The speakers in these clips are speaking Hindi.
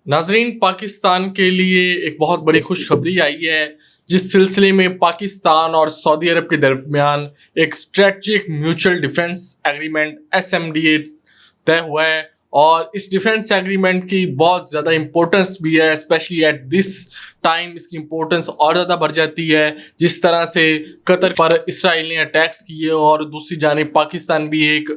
नाजरीन, पाकिस्तान के लिए एक बहुत बड़ी खुशखबरी आई है, जिस सिलसिले में पाकिस्तान और सऊदी अरब के दरमियान एक strategic mutual defence agreement SMDA तय हुआ है। और इस डिफेंस एग्रीमेंट की बहुत ज़्यादा इंपॉर्टेंस भी है, स्पेशली एट दिस टाइम इसकी इंपॉर्टेंस और ज़्यादा बढ़ जाती है। जिस तरह से कतर पर इसराइल ने अटैक्स किए और दूसरी जानिब पाकिस्तान भी एक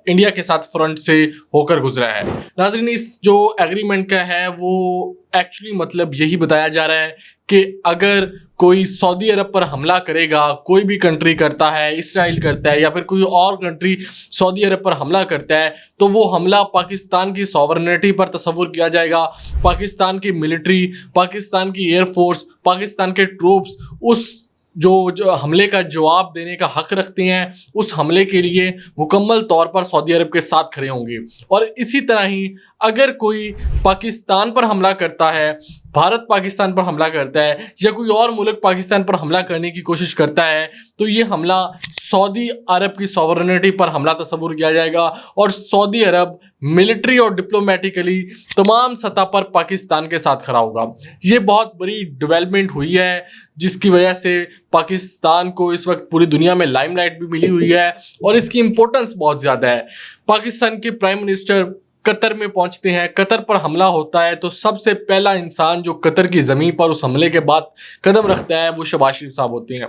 इंडिया के साथ फ्रंट से होकर गुजरा है। नाज़रीन, इस जो एग्रीमेंट का है वो एक्चुअली मतलब यही बताया जा रहा है कि अगर कोई सऊदी अरब पर हमला करेगा, कोई भी कंट्री करता है, इसराइल करता है या फिर कोई और कंट्री सऊदी अरब पर हमला करता है, तो वो हमला पाकिस्तान की सॉवरेनिटी पर तस्वुर किया जाएगा। पाकिस्तान की मिलिट्री, पाकिस्तान की एयरफोर्स, पाकिस्तान के ट्रूप्स उस जो हमले का जवाब देने का हक रखते हैं, उस हमले के लिए मुकम्मल तौर पर सऊदी अरब के साथ खड़े होंगे। और इसी तरह ही अगर कोई पाकिस्तान पर हमला करता है, भारत पाकिस्तान पर हमला करता है या कोई और मुल्क पाकिस्तान पर हमला करने की कोशिश करता है, तो ये हमला सऊदी अरब की सॉवरेनिटी पर हमला तस्वुर किया जाएगा और सऊदी अरब मिलिट्री और डिप्लोमेटिकली तमाम सतह पर पाकिस्तान के साथ खड़ा होगा। ये बहुत बड़ी डेवलपमेंट हुई है, जिसकी वजह से पाकिस्तान को इस वक्त पूरी दुनिया में लाइमलाइट भी मिली हुई है और इसकी इम्पोर्टेंस बहुत ज़्यादा है। पाकिस्तान के प्राइम मिनिस्टर कतर में पहुंचते हैं, कतर पर हमला होता है तो सबसे पहला इंसान जो कतर की ज़मीन पर उस हमले के बाद कदम रखता है वो शहबाज शरीफ साहब होते हैं।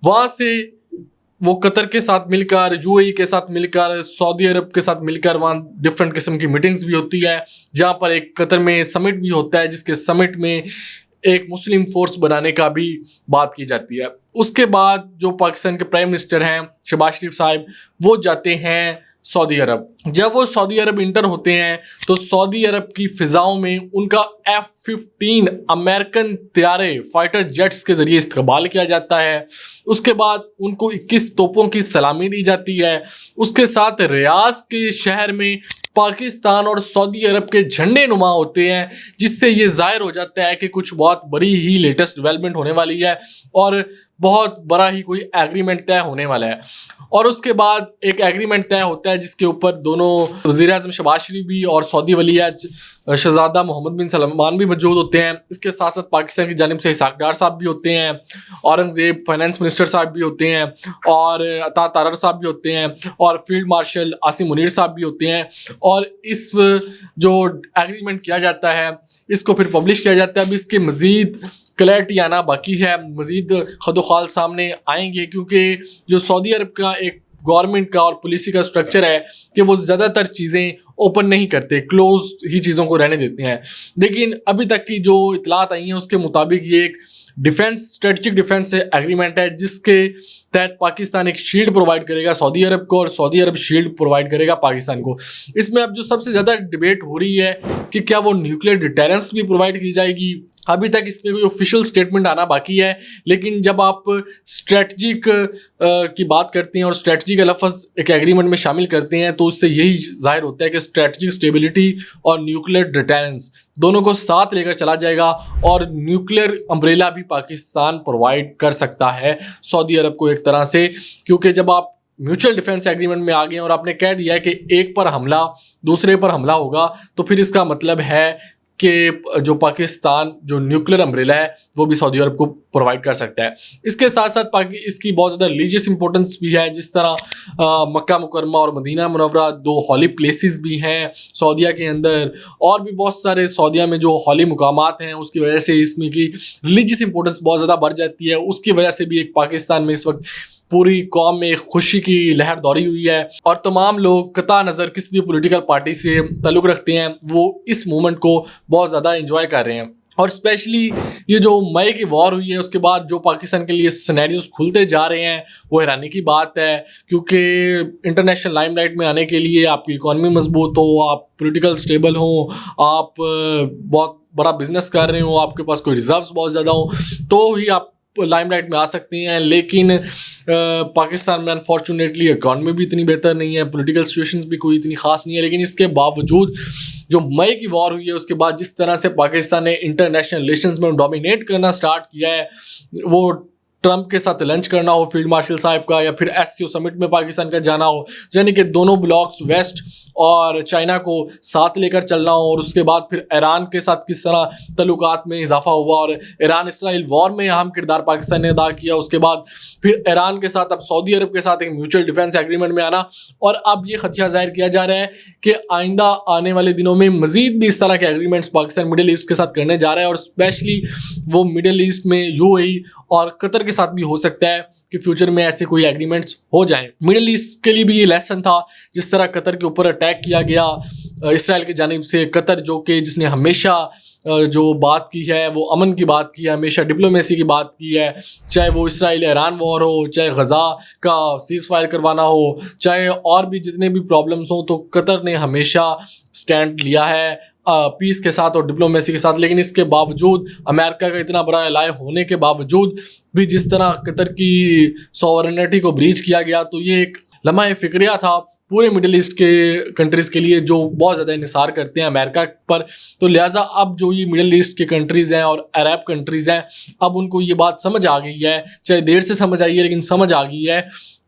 वहाँ से वो कतर के साथ मिलकर, UAE के साथ मिलकर, सऊदी अरब के साथ मिलकर वहाँ डिफरेंट किस्म की मीटिंग्स भी होती है, जहाँ पर एक कतर में समिट भी होता है, जिसके समिट में एक मुस्लिम फोर्स बनाने का भी बात की जाती है। उसके बाद जो पाकिस्तान के प्राइम मिनिस्टर हैं शहबाज शरीफ साहब, वो जाते हैं सऊदी अरब। जब वो सऊदी अरब इंटर होते हैं तो सऊदी अरब की फ़िज़ाओं में उनका F-15 अमेरिकन त्यारे फाइटर जेट्स के ज़रिए इस्तेमाल किया जाता है। उसके बाद उनको 21 तोपों की सलामी दी जाती है। उसके साथ रियाज के शहर में पाकिस्तान और सऊदी अरब के झंडे नुमा होते हैं, जिससे ये ज़ाहिर हो जाता है कि कुछ बहुत बड़ी ही लेटेस्ट डेवलपमेंट होने वाली है और बहुत बड़ा ही कोई एग्रीमेंट तय होने वाला है। और उसके बाद एक एग्रीमेंट तय होता है जिसके ऊपर दोनों वज़ीर-ए-आज़म शहबाज शरीफ भी और सऊदी वली अहद शहज़ादा मोहम्मद बिन सलमान भी मौजूद होते हैं। इसके साथ साथ पाकिस्तान की जानिब से इसहाक डार साहब भी होते हैं, औरंगज़ेब फाइनेंस मिनिस्टर साहब भी होते हैं और अता तारर साहब भी होते हैं और फील्ड मार्शल आसिम मुनीर साहब भी होते हैं। और इस जो एग्रीमेंट किया जाता है इसको फिर पब्लिश किया जाता है। अब इसके मज़ीद क्लैरिटी आना बाकी है, मज़ीद खदोखाल सामने आएंगे, क्योंकि जो सऊदी अरब का एक गवर्नमेंट का और पॉलिसी का स्ट्रक्चर है कि वो ज़्यादातर चीज़ें ओपन नहीं करते, क्लोज ही चीज़ों को रहने देते हैं। लेकिन अभी तक की जो इतलात आई हैं उसके मुताबिक ये एक स्ट्रेटजिक डिफेंस एग्रीमेंट है, जिसके तहत पाकिस्तान एक शील्ड प्रोवाइड करेगा सऊदी अरब को और सऊदी अरब शील्ड प्रोवाइड करेगा पाकिस्तान को। इसमें अब जो सबसे ज़्यादा डिबेट हो रही है कि क्या वो न्यूक्लियर डिटेरेंस भी प्रोवाइड की जाएगी। अभी तक इसमें कोई ऑफिशियल स्टेटमेंट आना बाकी है, लेकिन जब आप स्ट्रेटजिक की बात करते हैं और स्ट्रेटजी का लफ्ज़ एक एग्रीमेंट में शामिल करते हैं तो उससे यही जाहिर होता है कि स्ट्रेटजिक स्टेबिलिटी और न्यूक्लियर डिटेरेंस दोनों को साथ लेकर चला जाएगा और न्यूक्लियर अम्ब्रेला भी पाकिस्तान प्रोवाइड कर सकता है सऊदी अरब को एक तरह से। क्योंकि जब आप म्यूचुअल डिफेंस एग्रीमेंट में आ गए और आपने कह दिया है कि एक पर हमला दूसरे पर हमला होगा, तो फिर इसका मतलब है कि जो पाकिस्तान जो न्यूक्लियर अम्ब्रेला है वो भी सऊदी अरब को प्रोवाइड कर सकता है। इसके साथ साथ इसकी बहुत ज़्यादा रिलीजियस इंपॉर्टेंस भी है, जिस तरह मक्का मुकरमा और मदीना मुनव्वरा दो हॉली प्लेसेस भी हैं सऊदीया के अंदर, और भी बहुत सारे सऊदीया में जो हॉली मुकामात हैं, उसकी वजह से इसमें की रिलीजियस इंपॉर्टेंस बहुत ज़्यादा बढ़ जाती है। उसकी वजह से भी एक पाकिस्तान में इस वक्त पूरी कौम में खुशी की लहर दौड़ी हुई है और तमाम लोग कता नज़र किस भी पॉलिटिकल पार्टी से ताल्लुक़ रखते हैं वो इस मूवमेंट को बहुत ज़्यादा एंजॉय कर रहे हैं। और स्पेशली ये जो मई की वॉर हुई है उसके बाद जो पाकिस्तान के लिए सिनेरियोस खुलते जा रहे हैं वो हैरानी की बात है, क्योंकि इंटरनेशनल लाइमलाइट में आने के लिए आपकी इकॉनमी मजबूत हो, आप पॉलिटिकल स्टेबल हो, आप बहुत बड़ा बिजनेस कर रहे हो, आपके पास कोई रिजर्व्स बहुत ज़्यादा हो, तो ही आप लाइमलाइट में आ सकते हैं। लेकिन पाकिस्तान में अनफॉर्चुनेटली इकॉनमी भी इतनी बेहतर नहीं है, पॉलिटिकल सिचुएशंस भी कोई इतनी ख़ास नहीं है। लेकिन इसके बावजूद जो मई की वॉर हुई है उसके बाद जिस तरह से पाकिस्तान ने इंटरनेशनल रिलेशंस में डोमिनेट करना स्टार्ट किया है, वो ट्रंप के साथ लंच करना हो फील्ड मार्शल साहब का, या फिर एससीओ समिट में पाकिस्तान का जाना हो, यानी कि दोनों ब्लॉक्स वेस्ट और चाइना को साथ लेकर चलना हो, और उसके बाद फिर ईरान के साथ किस तरह तल्लुकात में इजाफा हुआ और ईरान इसराइल वॉर में अहम किरदार पाकिस्तान ने अदा किया। उसके बाद फिर ईरान के साथ, अब सऊदी अरब के साथ एक म्यूचुअल डिफेंस एग्रीमेंट में आना, और अब ये खदशा जाहिर किया जा रहा है कि आइंदा आने वाले दिनों में मजीद भी इस तरह के एग्रीमेंट्स पाकिस्तान मिडिल ईस्ट के साथ करने जा रहा है, और स्पेशली वो मिडिल ईस्ट में यूएई और कतर के साथ भी हो सकता है कि फ्यूचर में ऐसे कोई एग्रीमेंट्स हो जाएं। मिडिल ईस्ट के लिए भी ये लेसन था, जिस तरह कतर के ऊपर अटैक किया गया इसराइल की जानिब से। कतर जो कि जिसने हमेशा जो बात की है वो अमन की बात की है, हमेशा डिप्लोमेसी की बात की है, चाहे वो इसराइल ईरान वॉर हो, चाहे गज़ा का सीज़ फायर करवाना हो, चाहे और भी जितने भी प्रॉब्लम्स हो, तो कतर ने हमेशा स्टैंड लिया है पीस के साथ और डिप्लोमेसी के साथ। लेकिन इसके बावजूद, अमेरिका का इतना बड़ा एलाय होने के बावजूद भी जिस तरह कतर की सॉवरेनिटी को ब्रीच किया गया, तो ये एक लम्हा फिक्रिया था पूरे मिडिल ईस्ट के कंट्रीज़ के लिए, जो बहुत ज़्यादा इंहिसार करते हैं अमेरिका पर। तो लिहाजा अब जो ये मिडिल ईस्ट के कंट्रीज़ हैं और अरब कंट्रीज़ हैं, अब उनको ये बात समझ आ गई है, चाहे देर से समझ आई है लेकिन समझ आ गई है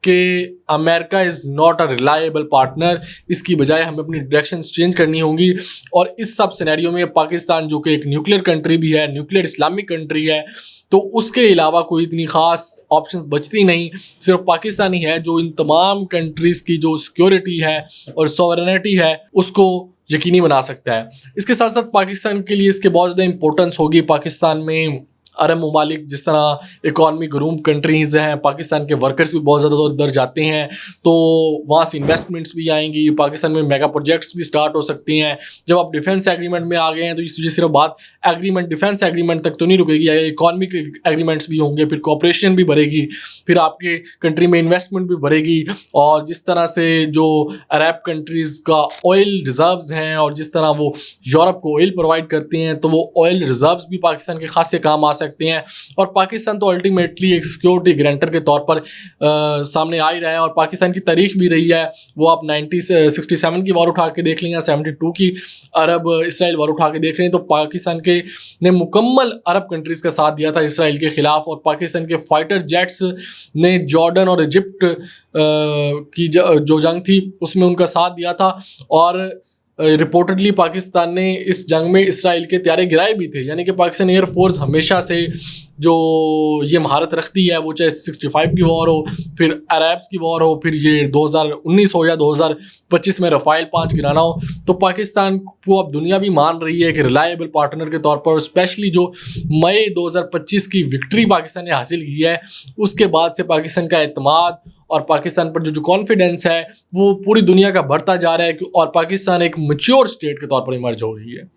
कि America is not a reliable partner. इसकी बजाय हमें अपनी डायरेक्शंस चेंज करनी होंगी। और इस सब सिनेरियो में पाकिस्तान जो कि एक न्यूक्लियर कंट्री भी है, न्यूक्लियर इस्लामिक कंट्री है, तो उसके अलावा कोई इतनी ख़ास ऑप्शंस बचती नहीं, सिर्फ पाकिस्तान ही है जो इन तमाम कंट्रीज़ की जो सिक्योरिटी है और सॉवरेनिटी है उसको यकीनी बना सकता है। इसके साथ साथ पाकिस्तान के लिए इसके बहुत ज़्यादा इंपॉर्टेंस होगी। पाकिस्तान में अरब ममालिक जिस तरह इकॉनमी ग्रूम कंट्रीज़ हैं, पाकिस्तान के वर्कर्स भी बहुत ज़्यादा उधर जाते हैं, तो वहाँ से इन्वेस्टमेंट्स भी आएंगी, पाकिस्तान में मेगा प्रोजेक्ट्स भी स्टार्ट हो सकती हैं। जब आप डिफेंस एग्रीमेंट में आ गए हैं तो ये सिर्फ बात एग्रीमेंट, डिफेंस एग्रीमेंट तक तो नहीं रुकेगी, इकॉनमिक एग्रीमेंट्स भी होंगे, फिर कॉपरेशन भी बढ़ेगी, फिर आपके कंट्री में इन्वेस्टमेंट भी बढ़ेगी। और जिस तरह से जो अरब कंट्रीज़ का ऑयल रिजर्व्स हैं और जिस तरह वो यूरोप को ऑयल प्रोवाइड करते हैं, तो वो ऑयल रिजर्व्स भी पाकिस्तान के खासे काम आ सकते हैं। और पाकिस्तान तो अल्टीमेटली एक सिक्योरिटी गारंटर के तौर पर सामने आ ही रहा है। और पाकिस्तान की तारीख भी रही है, वो आप 1967 की वार उठा के देख लें या 72 की अरब इसराइल वार उठा के देख लें, तो पाकिस्तान के ने मुकम्मल अरब कंट्रीज़ का साथ दिया था इसराइल के ख़िलाफ़। और पाकिस्तान के फाइटर जेट्स ने जॉर्डन और इजिप्ट की जो जंग थी उसमें उनका साथ दिया था। और रिपोर्टेडली पाकिस्तान ने इस जंग में इसराइल के त्यारे गिराए भी थे, यानी कि पाकिस्तान एयरफोर्स हमेशा से जो ये महारत रखती है, वो चाहे 65 की वॉर हो, फिर अरब्स की वॉर हो, फिर ये 2019 हो या 2025 में रफ़ाइल 5 गिराना हो, तो पाकिस्तान को अब दुनिया भी मान रही है कि रिलायबल पार्टनर के तौर पर। स्पेशली जो मई 2025 की विक्ट्री पाकिस्तान ने हासिल की है, उसके बाद से पाकिस्तान का एतमाद और पाकिस्तान पर जो कॉन्फिडेंस है वो पूरी दुनिया का बढ़ता जा रहा है, और पाकिस्तान एक मैच्योर स्टेट के तौर पर इमर्ज हो रही है।